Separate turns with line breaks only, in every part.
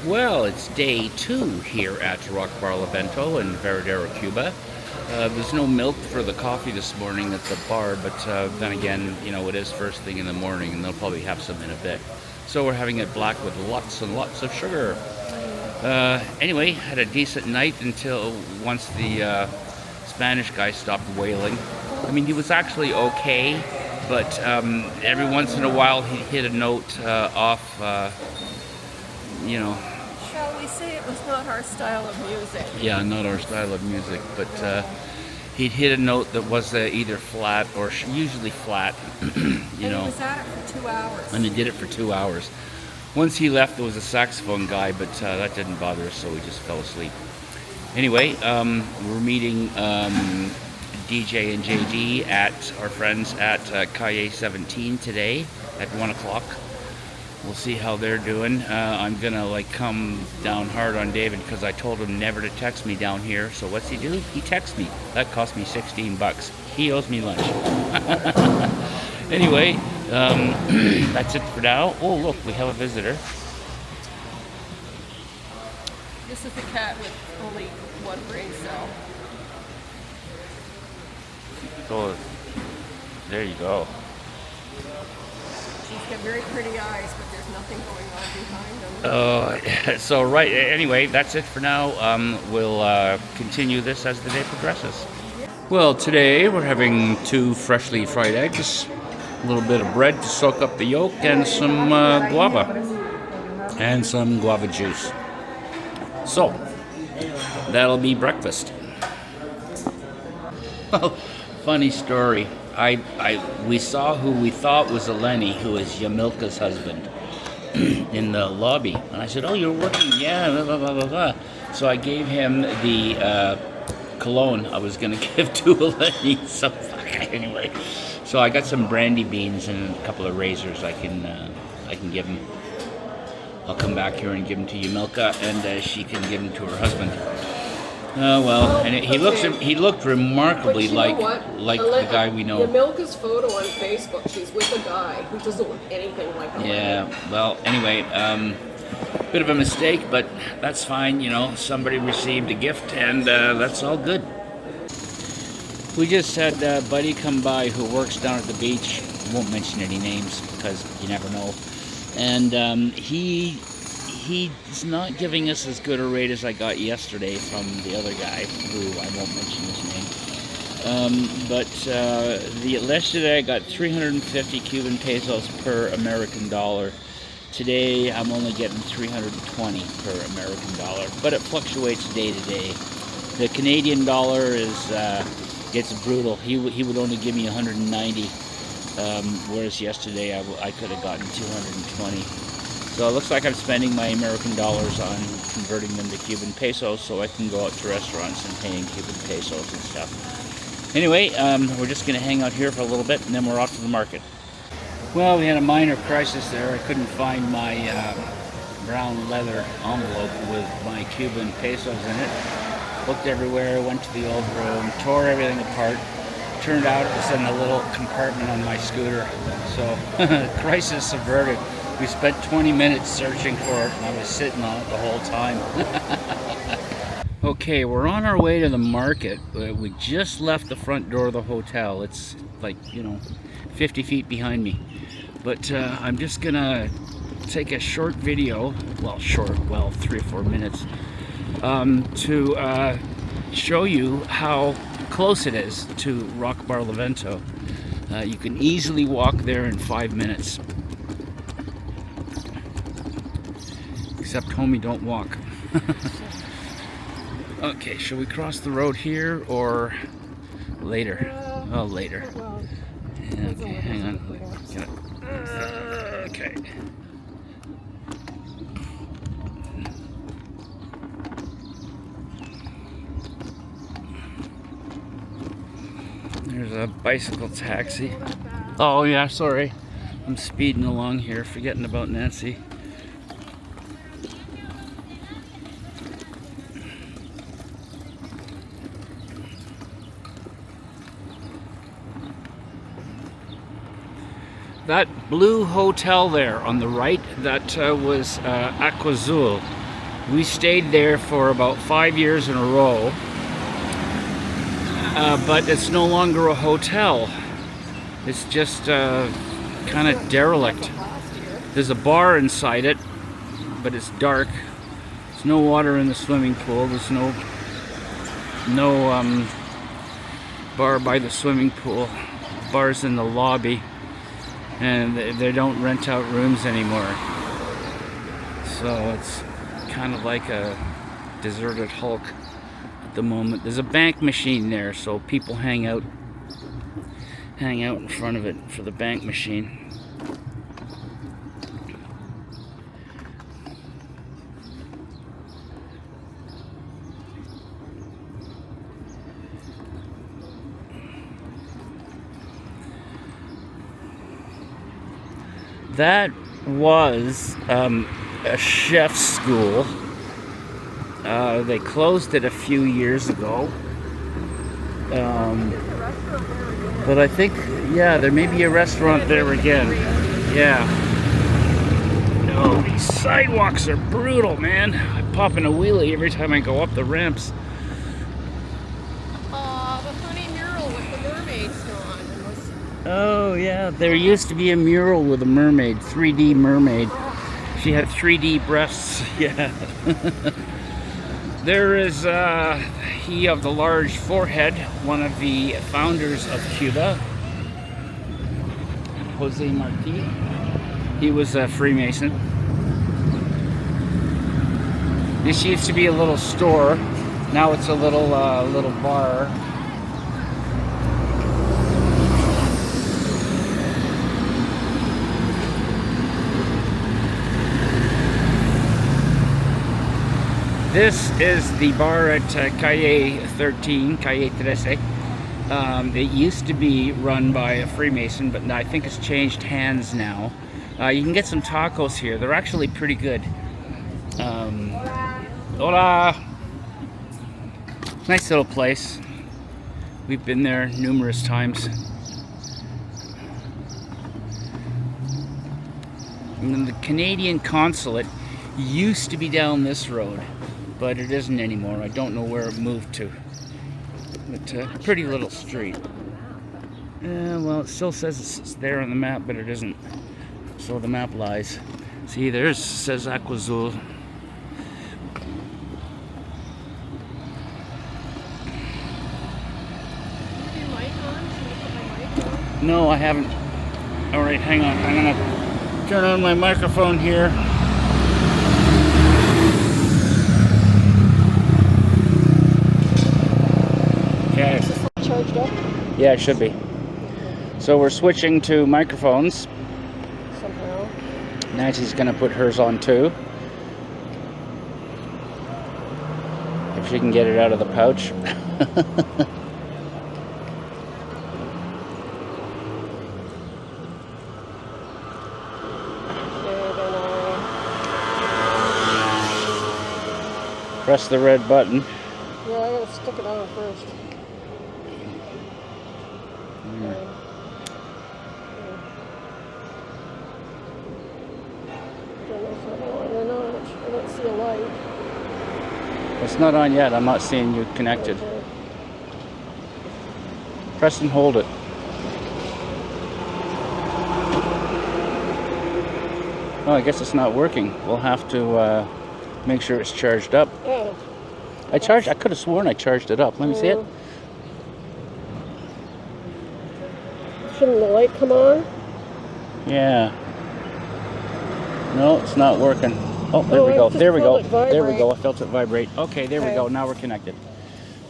Well, it's day 2 here at Roc Barlovento in Varadero, Cuba. There's no milk for the coffee this morning at the bar, but then again, you know, it is first thing in the morning and they'll probably have some in a bit. So we're having it black with lots and lots of sugar. Anyway, had a decent night until once the Spanish guy stopped wailing. I mean, he was actually okay, but every once in a while he'd hit a note off, you know.
Shall we say it was not our style of music?
Yeah, not our style of music, but he'd hit a note that was either flat or usually flat, you know.
He was at it for 2 hours.
And he did it for 2 hours. Once he left, there was a saxophone guy, but that didn't bother us, so we just fell asleep. Anyway, we're meeting DJ and JD at our friends at Calle 17 today at 1 o'clock. We'll see how they're doing. I'm gonna come down hard on David because I told him never to text me down here. So what's he do? He texts me. That cost me 16 bucks. He owes me lunch. Anyway, that's it for now. Oh, look, we have a visitor.
This is the cat with only one brain cell.
Oh, there you go.
She's got very pretty eyes, but there's nothing going on behind them.
So right, anyway, that's it for now. We'll continue this as the day progresses. Well, today we're having 2 freshly fried eggs, a little bit of bread to soak up the yolk, and some guava, and some guava juice. So, that'll be breakfast. Well, funny story. We saw who we thought was Eleni, who is Yamilka's husband, in the lobby. And I said, "Oh, you're working?" "Yeah, blah, blah, blah, blah, blah." So I gave him the cologne I was going to give to Eleni. So, anyway. So I got some brandy beans and a couple of razors I can give him. I'll come back here and give them to Yamilka, and she can give them to her husband. Well, and he looked remarkably like the guy we know.
Yamilka's photo on Facebook, she's with a guy who doesn't look anything like him.
Yeah, well, anyway, bit of a mistake, but that's fine, you know. Somebody received a gift, and that's all good. We just had a buddy come by who works down at the beach. I won't mention any names because you never know. And he's not giving us as good a rate as I got yesterday from the other guy, who I won't mention his name. But yesterday I got 350 Cuban pesos per American dollar. Today I'm only getting 320 per American dollar, but it fluctuates day to day. The Canadian dollar it's brutal. He would only give me 190, whereas yesterday I could have gotten 220. So it looks like I'm spending my American dollars on converting them to Cuban pesos so I can go out to restaurants and paying Cuban pesos and stuff. Anyway, we're just going to hang out here for a little bit and then we're off to the market. Well, we had a minor crisis there. I couldn't find my brown leather envelope with my Cuban pesos in it. Looked everywhere, went to the old room, tore everything apart. Turned out it was in a little compartment on my scooter. So, crisis averted. We spent 20 minutes searching for it, and I was sitting on it the whole time. Okay, we're on our way to the market. We just left the front door of the hotel. It's 50 feet behind me. But I'm just gonna take a short video, 3 or 4 minutes, to show you how close it is to Roc Barlovento. You can easily walk there in 5 minutes. Except, homie, don't walk. Okay, shall we cross the road here or later? Oh, later. Okay, hang on. Okay. There's a bicycle taxi. Oh yeah, sorry. I'm speeding along here, forgetting about Nancy. That blue hotel there on the right, that was Aquazul. We stayed there for about 5 years in a row, but it's no longer a hotel. It's just kind of derelict. There's a bar inside it, but it's dark. There's no water in the swimming pool. There's no bar by the swimming pool. The bar's in the lobby, and they don't rent out rooms anymore. So it's kind of like a deserted hulk at the moment. There's a bank machine there, so people hang out in front of it for the bank machine. That was a chef's school. They closed it a few years ago. But I think, yeah, there may be a restaurant there again. Yeah. No, these sidewalks are brutal, man. I pop in a wheelie every time I go up the ramps.
The funny mural with the mermaids gone.
Oh, yeah, there used to be a mural with a mermaid, 3D mermaid. She had 3D breasts, yeah. There is he of the large forehead, one of the founders of Cuba, Jose Marti. He was a Freemason. This used to be a little store. Now it's a little bar. This is the bar at Calle 13, Calle 13. It used to be run by a Freemason, but I think it's changed hands now. You can get some tacos here. They're actually pretty good. Hola! Nice little place. We've been there numerous times. And then the Canadian consulate used to be down this road, but it isn't anymore. I don't know where it moved to. But pretty little street. Well, it still says it's there on the map, but it isn't. So the map lies. See, there's says Aquazul. No, I haven't. All right, hang on. I'm gonna turn on my microphone here. Okay.
Is this charged up?
Yeah, it should be. So we're switching to microphones.
Somehow.
Nancy's gonna put hers on too. If she can get it out of the pouch. Press the red button.
Yeah, I gotta stick it on first. I don't see a light.
It's not on yet. I'm not seeing you connected.
Okay.
Press and hold it. Oh, I guess it's not working. We'll have to make sure it's charged up.
Yeah.
I could have sworn I charged it up. Let me see it.
Shouldn't the light come on?
Yeah. No, it's not working. Oh, there we go. There we go. There we go. I felt it vibrate. Okay, there we go. Now we're connected.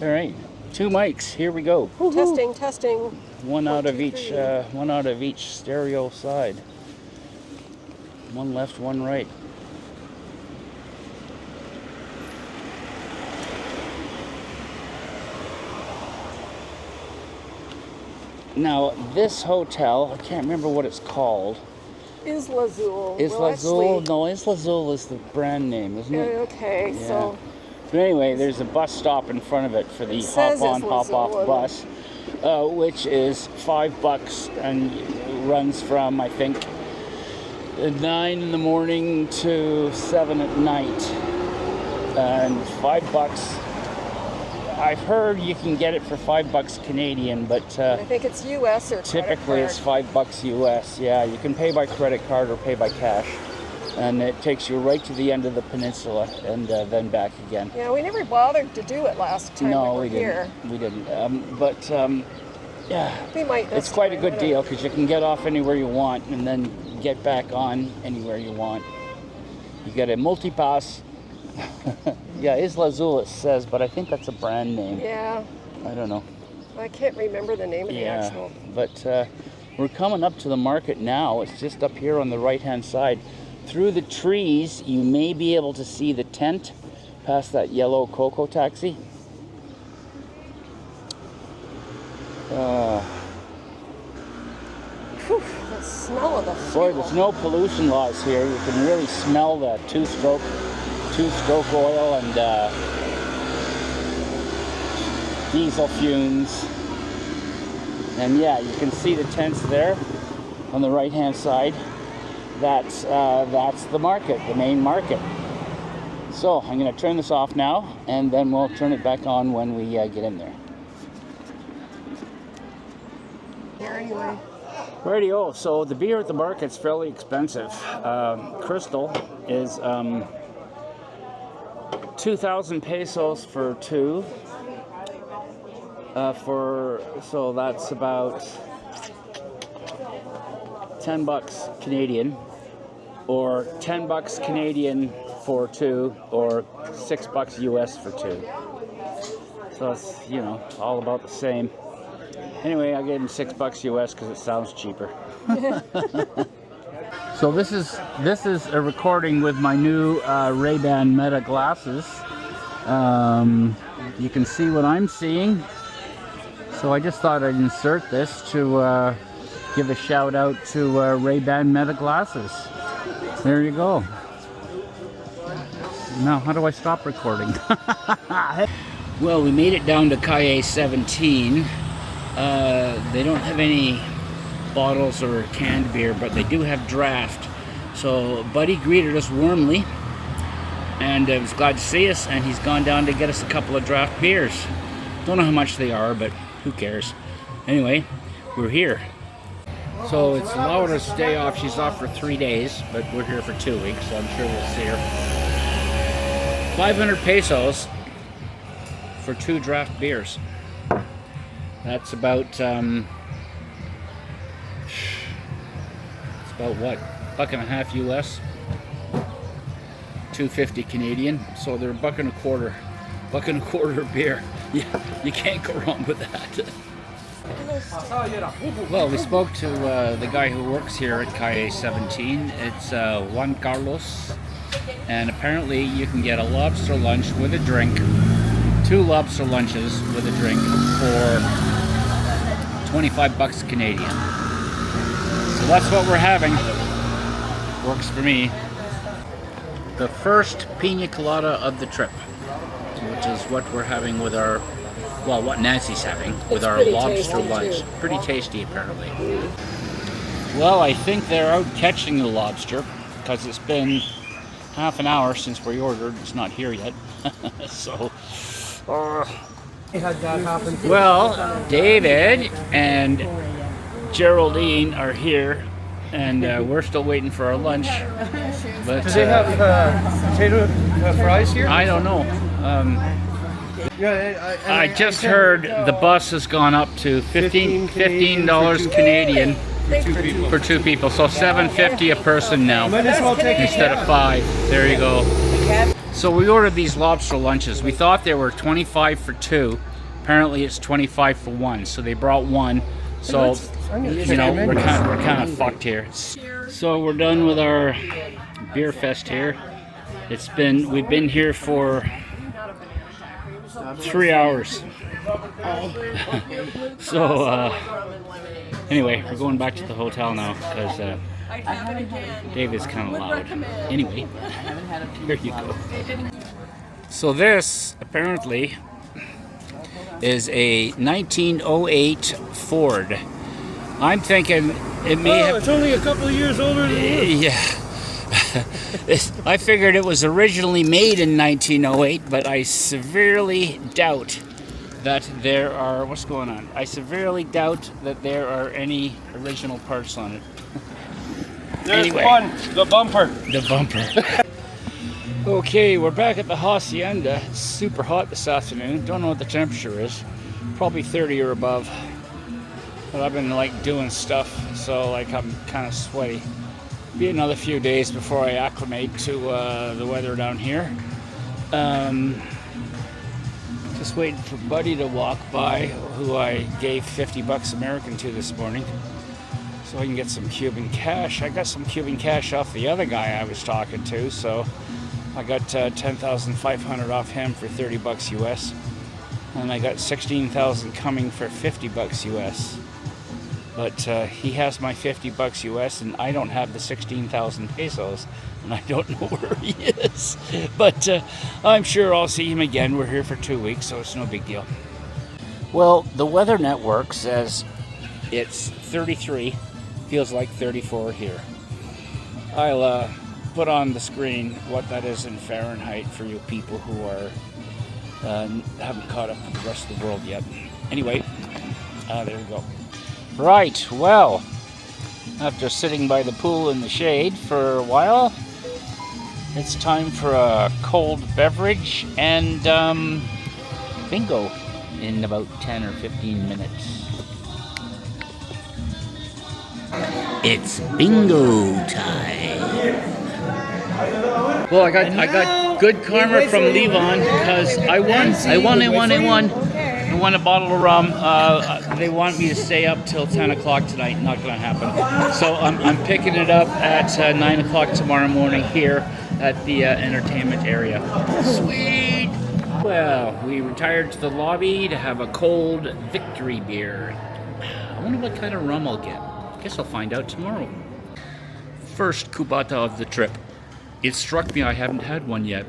All right. 2 mics. Here we go.
Testing, testing.
One out of each stereo side. One left, one right. Now, this hotel, I can't remember what it's called.
Isla Azul.
Isla Azul? No, Isla Azul is the brand name, isn't it?
Okay,
Yeah.
so.
But anyway, there's a bus stop in front of it for the hop-on, hop-off bus, which is $5 and runs from, I think, 9 in the morning to 7 at night. and $5. I've heard you can get it for $5 Canadian, but
I think it's US or
typically it's $5 US. Yeah, you can pay by credit card or pay by cash, and it takes you right to the end of the peninsula and then back again.
Yeah, we never bothered to do it last time we were here.
We didn't. Yeah,
We might.
it's quite a good deal because you can get off anywhere you want and then get back on anywhere you want. You get a multi-pass. Yeah, Isla Azul it says, but I think that's a brand name.
Yeah.
I don't know.
I can't remember the name of the actual.
But we're coming up to the market now. It's just up here on the right-hand side. Through the trees, you may be able to see the tent past that yellow Coco taxi.
Whew, the smell of the
Boy,
fuel.
there's no pollution laws here. You can really smell the two-stroke oil and diesel fumes. And yeah, you can see the tents there on the right-hand side. That's the market, the main market. So I'm going to turn this off now, and then we'll turn it back on when we get in there.
Here anyway.
Rightio, so the beer at the market's fairly expensive. Crystal is 2,000 pesos for two. So that's about $10 Canadian, or $10 Canadian for two, or $6 US for two. So it's, you know, all about the same. Anyway, I gave him $6 US because it sounds cheaper. So this is a recording with my new Ray-Ban Meta glasses. You can see what I'm seeing. So I just thought I'd insert this to give a shout out to Ray-Ban Meta glasses. There you go. Now, how do I stop recording? Well, we made it down to Caye 17. They don't have any bottles or canned beer, but they do have draft. So Buddy greeted us warmly and was glad to see us, and he's gone down to get us a couple of draft beers. Don't know how much they are, but who cares? Anyway, we're here. So it's Laura's day off. She's off for 3 days, but we're here for 2 weeks, so I'm sure we'll see her. 500 pesos for 2 draft beers. That's about what? $1.50 US, $2.50 Canadian. So they're $1.25. $1.25 beer. Yeah, you can't go wrong with that. Well, we spoke to the guy who works here at Calle 17. It's Juan Carlos, and apparently you can get a lobster lunch with a drink, 2 lobster lunches with a drink for $25 Canadian. So that's what we're having. Works for me. The first pina colada of the trip, which is what we're having with our, well, what Nancy's having with our lobster lunch. Pretty tasty, apparently. Well, I think they're out catching the lobster because it's been half an hour since we ordered. It's not here yet. So, well, David and Geraldine are here, and we're still waiting for our lunch. But
do they have potato fries here?
I don't know. I just heard the bus has gone up to $15 Canadian for 2 people, so $7.50 a person now instead of 5. There you go. So we ordered these lobster lunches. We thought they were 25 for 2. Apparently it's 25 for 1. So they brought 1. So you know, we're kind of fucked here. So we're done with our beer fest here. We've been here for 3 hours. So anyway, we're going back to the hotel now because Dave is kind of loud. Anyway, here you go. So this apparently is a 1908 Ford. I'm thinking it may have...
it's only a couple of years older than you.
Yeah. I figured it was originally made in 1908, but I severely doubt that there are... What's going on? I severely doubt that there are any original parts on it.
There's
Anyway.
one, the bumper.
The bumper. Okay, we're back at the hacienda. It's super hot this afternoon. Don't know what the temperature is. Probably 30 or above. But I've been like doing stuff, so like I'm kind of sweaty. Be another few days before I acclimate to the weather down here. Just waiting for Buddy to walk by, who I gave 50 bucks American to this morning, so I can get some Cuban cash. I got some Cuban cash off the other guy I was talking to, so I got 10,500 off him for 30 bucks US, and I got 16,000 coming for 50 bucks US. But he has my 50 bucks US, and I don't have the 16,000 pesos, and I don't know where he is. But I'm sure I'll see him again. We're here for 2 weeks, so it's no big deal. Well, the weather network says it's 33, feels like 34 here. I'll put on the screen what that is in Fahrenheit for you people who are haven't caught up with the rest of the world yet. Anyway, there we go. Right, well, after sitting by the pool in the shade for a while, it's time for a cold beverage and bingo in about 10 or 15 minutes. It's bingo time. Well, I got good karma from Levon because I won. I won a bottle of rum. They want me to stay up till 10 o'clock tonight. Not going to happen. So I'm picking it up at 9 o'clock tomorrow morning here at the entertainment area. Sweet! Well, we retired to the lobby to have a cold victory beer. I wonder what kind of rum I'll get. Guess I'll find out tomorrow. First cubata of the trip. It struck me I haven't had one yet.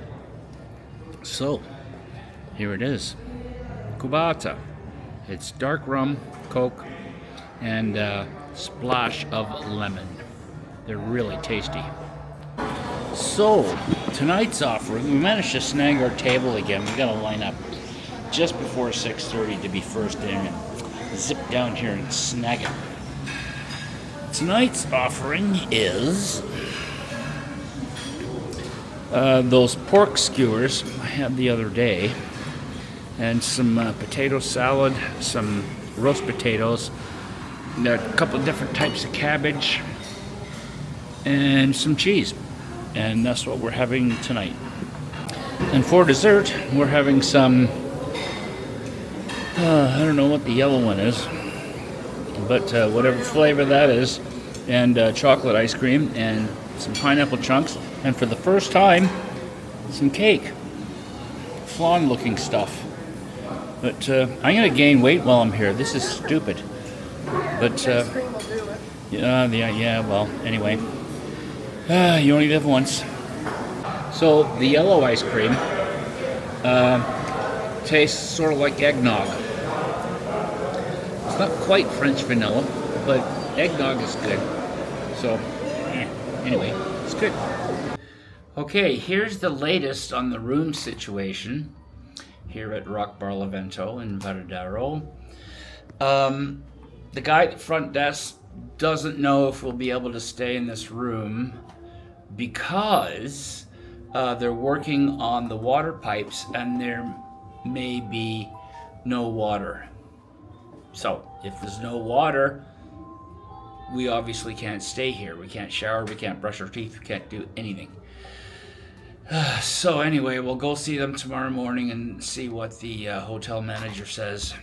So, here it is. Cubata. It's dark rum, Coke, and a splash of lemon. They're really tasty. So, tonight's offering, we managed to snag our table again. We got to line up just before 6:30 to be first in and zip down here and snag it. Tonight's offering is those pork skewers I had the other day, and some potato salad, some roast potatoes, and a couple of different types of cabbage, and some cheese. And that's what we're having tonight. And for dessert, we're having some, I don't know what the yellow one is, but whatever flavor that is, and chocolate ice cream, and some pineapple chunks, and for the first time, some cake. Flan looking stuff. But I'm going to gain weight while I'm here. This is stupid. But,
Ice cream will do it.
yeah, well, anyway. You only live once. So, the yellow ice cream tastes sort of like eggnog. It's not quite French vanilla, but eggnog is good. So, anyway, it's good. Okay, here's the latest on the room situation here at Roc Barlovento in Varadero. The guy at the front desk doesn't know if we'll be able to stay in this room because they're working on the water pipes and there may be no water. So if there's no water, we obviously can't stay here. We can't shower, we can't brush our teeth, we can't do anything. So anyway, we'll go see them tomorrow morning and see what the hotel manager says.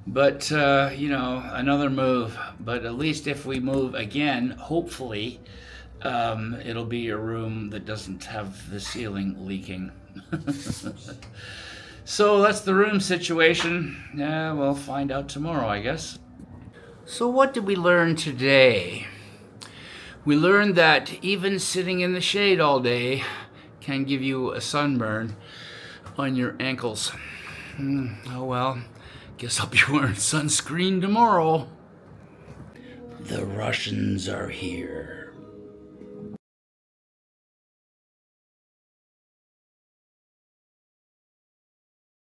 But, another move. But at least if we move again, hopefully, it'll be a room that doesn't have the ceiling leaking. So that's the room situation. Yeah, we'll find out tomorrow, I guess. So what did we learn today? We learned that even sitting in the shade all day can give you a sunburn on your ankles. Oh well, guess I'll be wearing sunscreen tomorrow. The Russians are here.